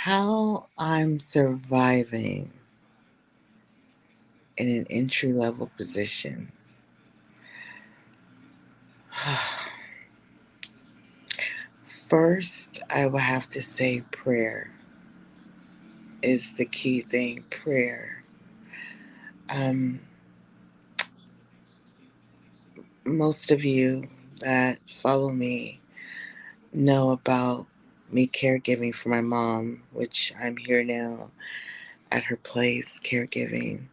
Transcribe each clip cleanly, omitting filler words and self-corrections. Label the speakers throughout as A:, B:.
A: How I'm surviving in an entry level position. First, I will have to say prayer is the key thing. Prayer. Um, most of you that follow me know about me caregiving for my mom, which I'm here now at her place caregiving.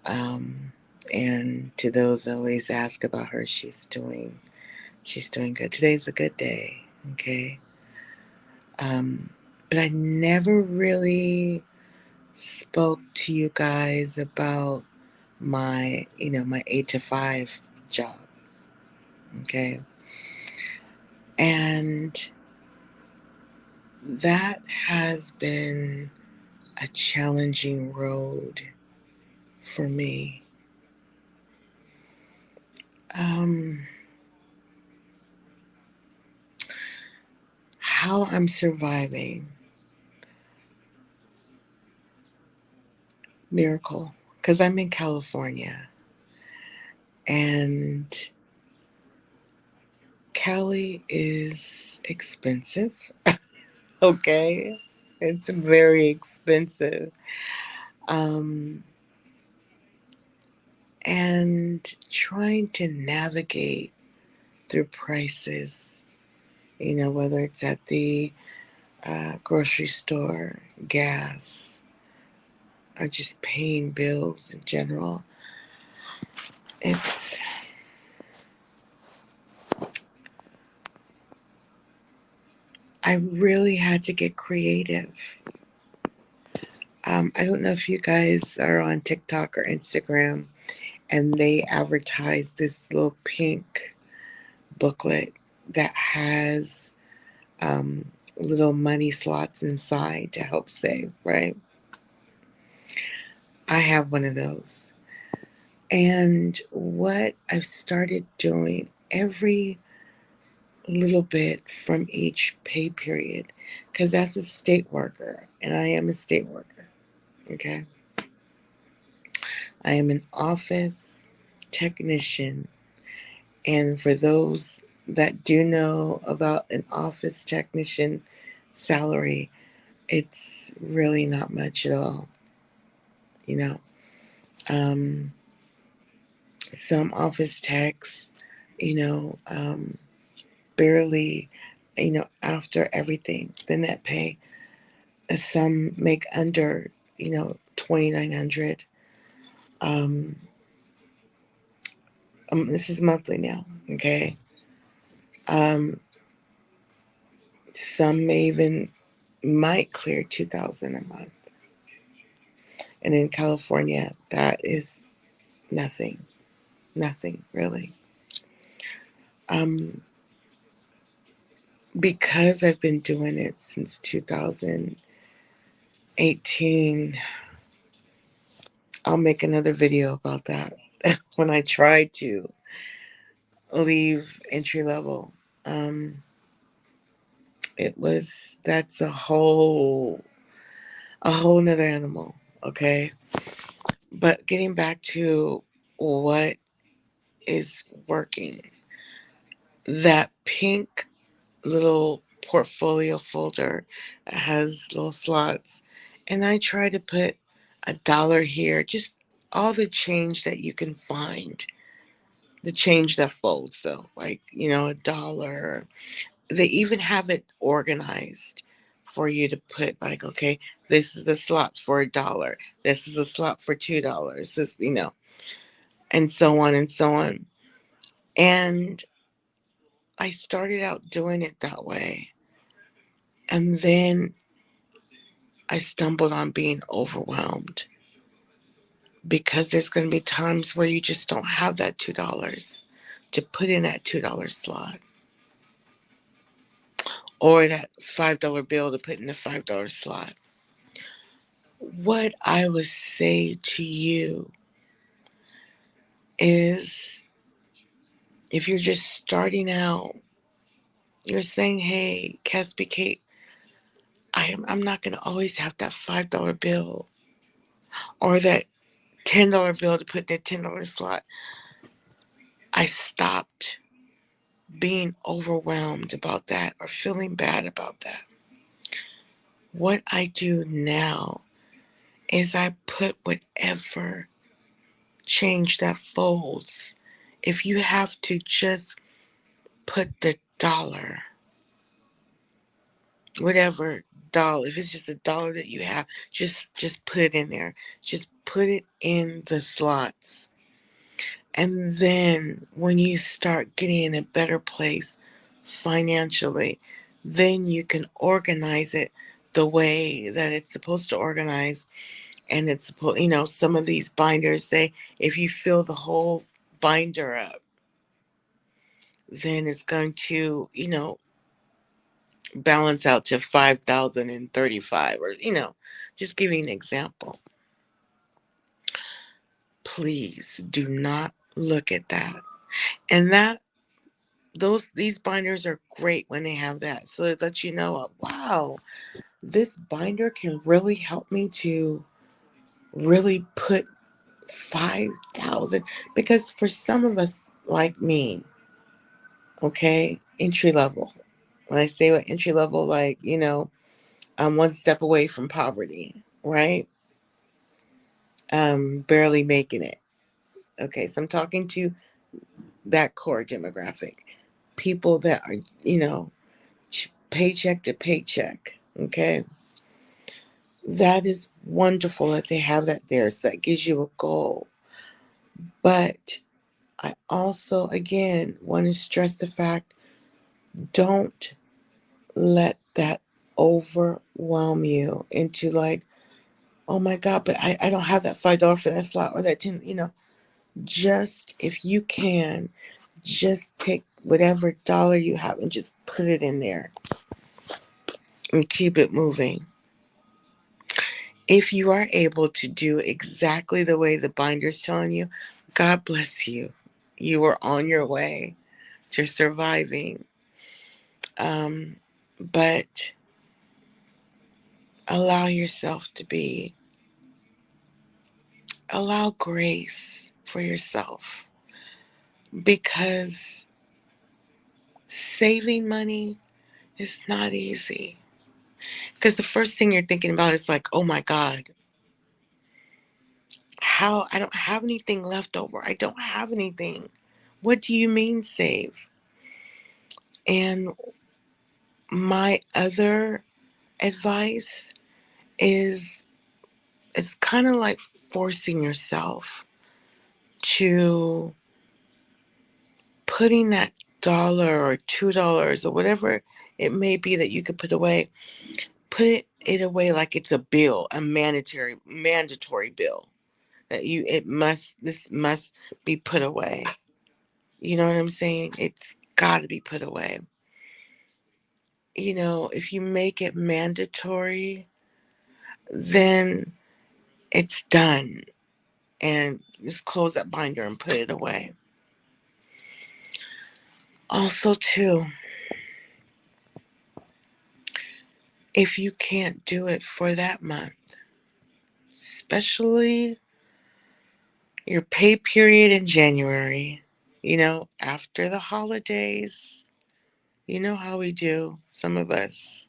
A: Um, and to those that always ask about her, she's doing good. Today's a good day. Okay. Um, but I never really spoke to you guys about my 8 to 5 job. Okay. And that has been a challenging road for me. Um, how I'm surviving. Miracle. Because I'm in California. And Cali is expensive. Okay. It's very expensive. Um, and trying to navigate through prices, whether it's at the grocery store, gas, or just paying bills in general. It's, I really had to get creative. I don't know if you guys are on TikTok or Instagram, and they advertise this little pink booklet that has little money slots inside to help save, right? I have one of those. And what I've started doing every little bit from each pay period, because as a state worker, and I am a state worker, okay? I am an office technician. And for those that do know about an office technician salary, it's really not much at all, you know. Um, some office techs, you know, um, barely, after everything, the net pay. Some make under, 2,900. Um, this is monthly now, okay. Um, some may even might clear 2,000 a month, and in California, that is nothing, nothing really. Um, because I've been doing it since 2018, I'll make another video about that when I try to leave entry level. Um, that's a whole nother animal. Okay. But getting back to what is working, that pink little portfolio folder that has little slots, and I try to put $1 here, just all the change that you can find, the change that folds though, like, $1. They even have it organized for you to put, like, okay, this is the slot for $1, this is a slot for $2, this, and so on and so on. And I started out doing it that way, and then I stumbled on being overwhelmed, because there's going to be times where you just don't have that $2 to put in that $2 slot, or that $5 bill to put in the $5 slot. What I would say to you is, if you're just starting out, you're saying, hey, Caspi Kate, I'm not going to always have that $5 bill or that $10 bill to put in a $10 slot. I stopped being overwhelmed about that or feeling bad about that. What I do now is I put whatever change that folds. If you have to just put the dollar, whatever dollar, if it's just a dollar that you have, just put it in there. Just put it in the slots. And then when you start getting in a better place financially, then you can organize it the way that it's supposed to organize. And it's supposed, some of these binders say if you fill the whole binder up, then it's going to, balance out to 5,035, or, just giving an example. Please do not look at that. And these binders are great when they have that. So it lets you know, wow, this binder can really help me to really put 5,000. Because for some of us like me, okay, entry level. When I say what entry level, like, I'm one step away from poverty, right? Barely making it. Okay, so I'm talking to that core demographic. People that are, paycheck to paycheck. Okay. That is wonderful that they have that there. So that gives you a goal. But I also, again, want to stress the fact, don't let that overwhelm you into like, oh my God, but I don't have that $5 for that slot or that 10, just if you can, just take whatever dollar you have and just put it in there and keep it moving. If you are able to do exactly the way the binder's telling you, God bless you. You are on your way to surviving. But allow yourself to allow grace for yourself, because saving money is not easy. Because the first thing you're thinking about is like, oh my God, how I don't have anything left over. I don't have anything. What do you mean save? And my other advice is, it's kind of like forcing yourself to putting that dollar or $2 or whatever it may be that you could put away, put it away like it's a bill, a mandatory bill that this must be put away. You know what I'm saying? It's got to be put away. If you make it mandatory, then it's done. And just close that binder and put it away. Also, too, if you can't do it for that month, especially your pay period in January, after the holidays, you know how we do, some of us.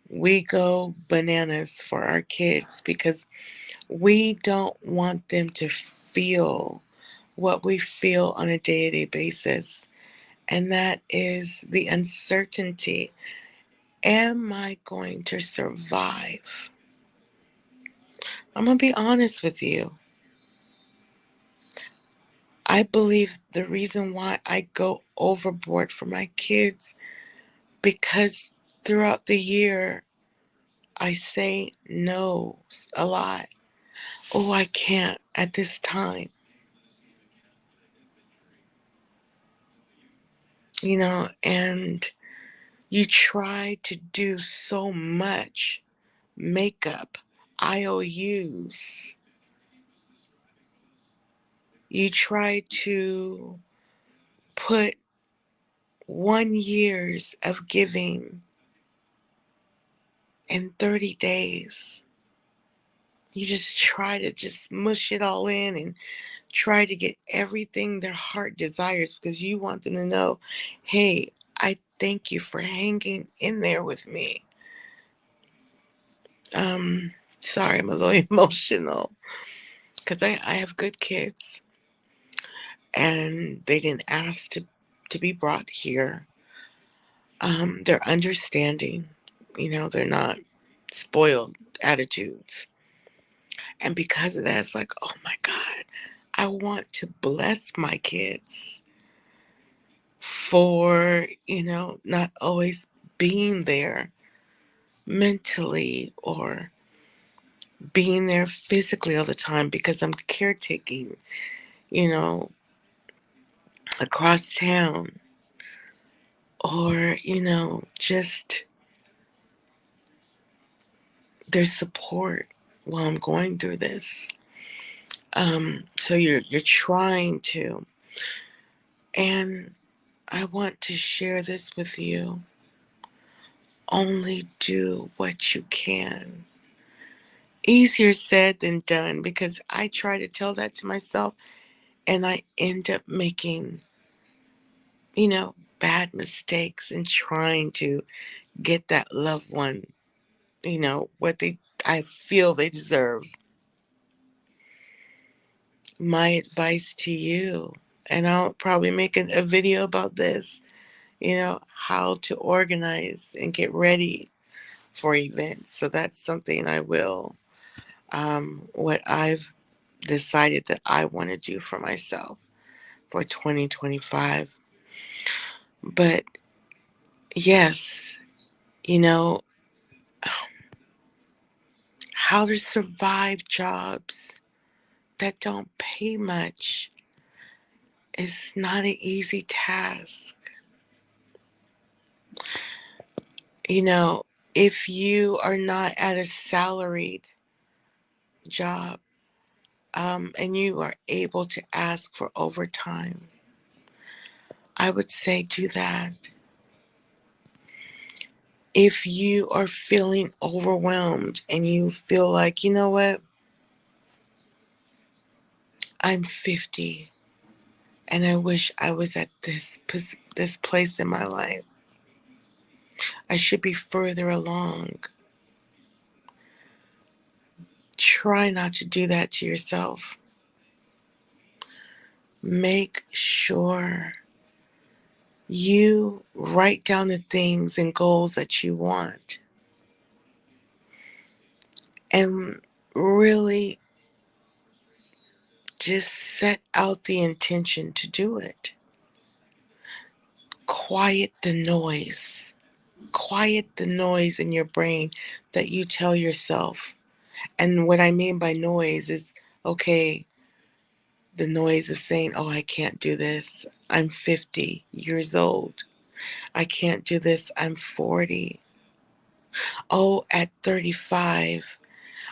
A: We go bananas for our kids because we don't want them to feel what we feel on a day-to-day basis. And that is the uncertainty. Am I going to survive? I'm going to be honest with you. I believe the reason why I go overboard for my kids, because throughout the year, I say no a lot. Oh, I can't at this time. And you try to do so much makeup, IOUs. You try to put 1 years of giving in 30 days. You just try to just mush it all in and try to get everything their heart desires because you want them to know, hey, I thank you for hanging in there with me. Um, Sorry, I'm a little emotional because I have good kids and they didn't ask to be brought here. They're understanding, they're not spoiled attitudes. And because of that, it's like, oh my God, I want to bless my kids for, not always being there mentally or being there physically all the time because I'm caretaking, you know, across town or, just their support while I'm going through this. So you're trying to, and I want to share this with you. Only do what you can. Easier said than done because I try to tell that to myself and I end up making, bad mistakes in trying to get that loved one, what I feel they deserve. My advice to you, and I'll probably make a video about this, how to organize and get ready for events. So that's something I will, what I've decided that I want to do for myself for 2025. But yes, you know, how to survive jobs that don't pay much is not an easy task. You know, if you are not at a salaried job, and you are able to ask for overtime, I would say do that. If you are feeling overwhelmed and you feel like, you know what, I'm 50 and I wish I was at this place in my life. I should be further along. Try not to do that to yourself. Make sure you write down the things and goals that you want and really just set out the intention to do it. Quiet the noise. Quiet the noise in your brain that you tell yourself. And what I mean by noise is, okay, the noise of saying, oh, I can't do this. I'm 50 years old. I can't do this. I'm 40. Oh, at 35,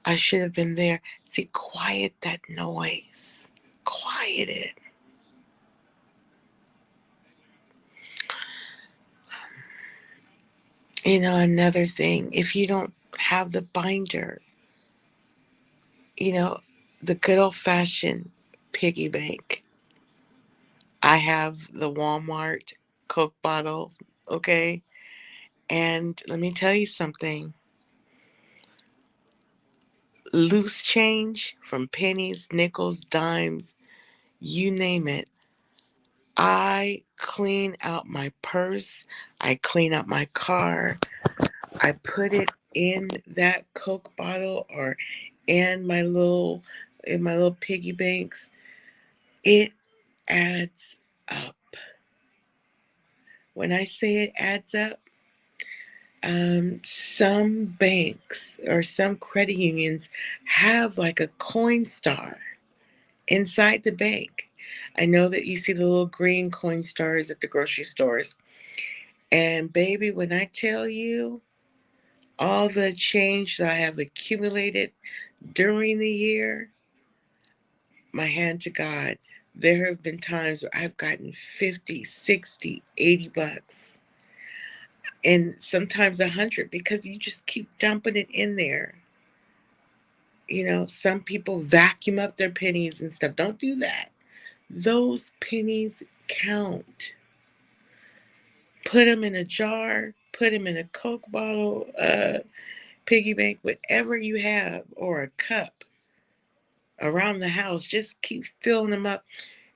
A: I should have been there. See, quiet that noise. Quiet it. Another thing, if you don't have the binder, you know, the good old fashioned piggy bank. I have the Walmart Coke bottle, okay? And let me tell you something, loose change from pennies, nickels, dimes, you name it. I clean out my purse, I clean out my car, I put it in that Coke bottle or in my little piggy banks. It adds up. When I say it adds up, some banks or some credit unions have like a Coinstar inside the bank. I know that you see the little green Coinstars at the grocery stores. And baby, when I tell you all the change that I have accumulated during the year, my hand to God, there have been times where I've gotten 50, 60, $80. and sometimes 100 because you just keep dumping it in there. Some people vacuum up their pennies and stuff. Don't do that. Those pennies count. Put them in a jar, put them in a Coke bottle, piggy bank, whatever you have, or a cup around the house. Just keep filling them up.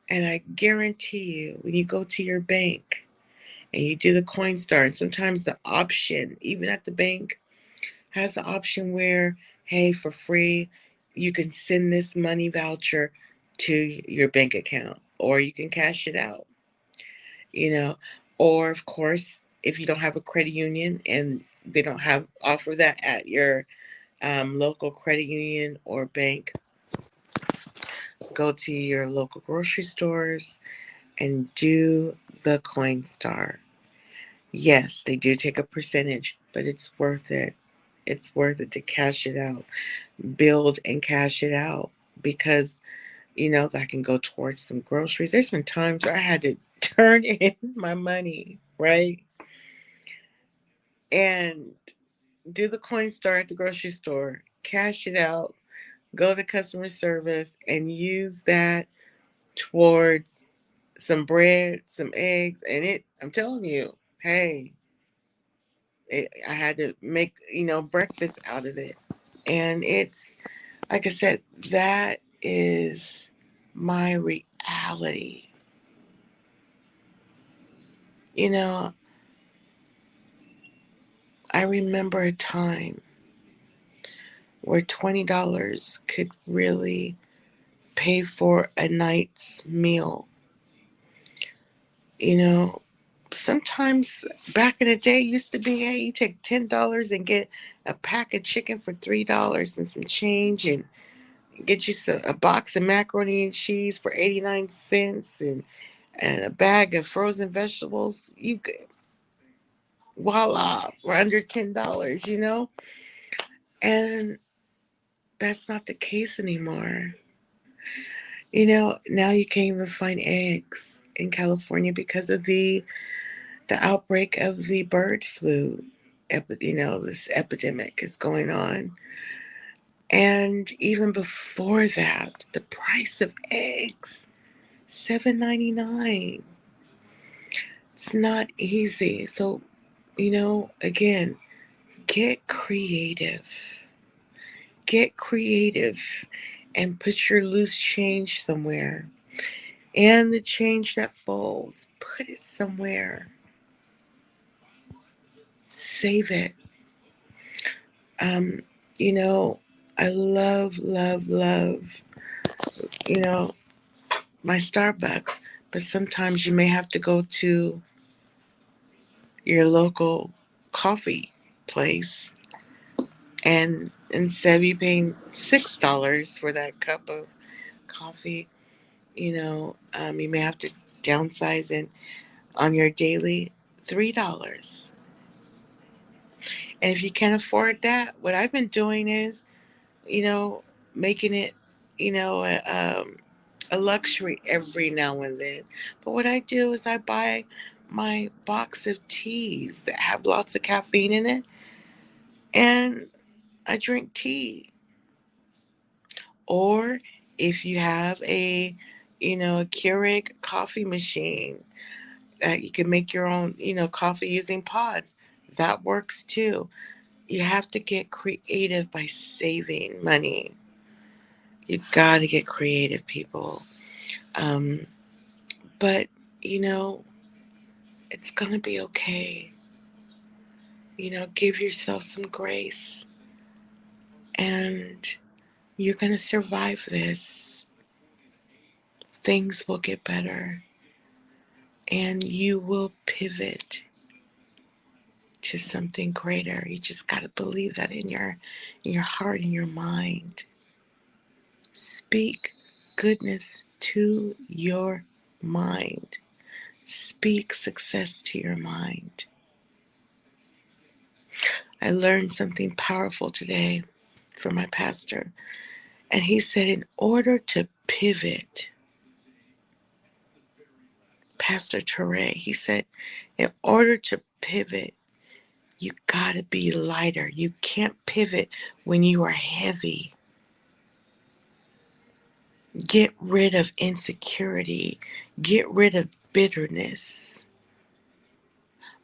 A: And I guarantee you, when you go to your bank and you do the Coinstar, and sometimes the option, even at the bank, has the option where, hey, for free, you can send this money voucher to your bank account, or you can cash it out, you know. Or, of course, if you don't have a credit union and they don't have offer that at your local credit union or bank, go to your local grocery stores and do the Coinstar. Yes, they do take a percentage, but it's worth it. It's worth it to cash it out, build and cash it out because that can go towards some groceries. There's been times where I had to turn in my money, right? And do the Coinstar at the grocery store, cash it out, go to customer service and use that towards some bread, some eggs, and I'm telling you, hey, I had to make, breakfast out of it. And it's, like I said, that is my reality. You know, I remember a time where $20 could really pay for a night's meal. You know, sometimes back in the day it used to be, hey, you take $10 and get a pack of chicken for $3 and some change, and get you a box of macaroni and cheese for 89 cents, and a bag of frozen vegetables. You could, voila, we're under $10. And that's not the case anymore. Now you can't even find eggs in California because of the outbreak of the bird flu. This epidemic is going on. And even before that, the price of eggs, $7.99. It's not easy. So, again, get creative. Get creative and put your loose change somewhere. And the change that folds, put it somewhere. Save it. Um, you know, I love, love, love, you know, my Starbucks, but sometimes you may have to go to your local coffee place, and instead of you paying $6 for that cup of coffee, you may have to downsize it on your daily $3. And if you can't afford that, what I've been doing is, you know, making it, a luxury every now and then. But what I do is I buy my box of teas that have lots of caffeine in it, and I drink tea. Or if you have a Keurig coffee machine that you can make your own, coffee using pods, that works too. You have to get creative by saving money. You got to get creative, people. Um, but, you know, it's going to be okay. Give yourself some grace, and you're going to survive this. Things will get better, and you will pivot to something greater. You just got to believe that in your heart and your mind. Speak goodness to your mind. Speak success to your mind. I learned something powerful today from my pastor. And he said, in order to pivot, Pastor Ture, he said, in order to pivot, You gotta be lighter. You can't pivot when you are heavy. Get rid of insecurity. Get rid of bitterness.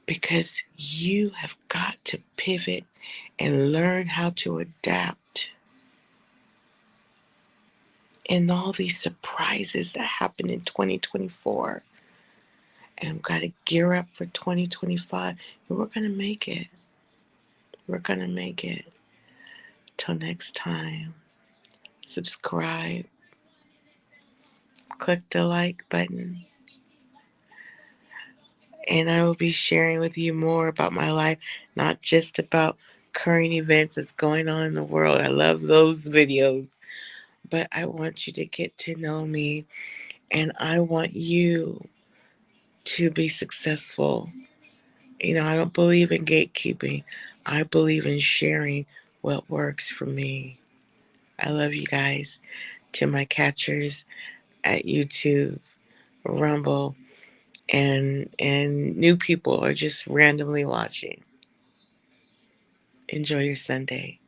A: Because you have got to pivot and learn how to adapt. And all these surprises that happen in 2024. And I've got to gear up for 2025. And we're going to make it. We're going to make it. Till next time, subscribe, click the like button, and I will be sharing with you more about my life, not just about current events that's going on in the world. I love those videos, but I want you to get to know me, and I want you to be successful. I don't believe in gatekeeping. I believe in sharing what works for me. I love you guys. To my catchers at YouTube, Rumble, and new people are just randomly watching. Enjoy your Sunday.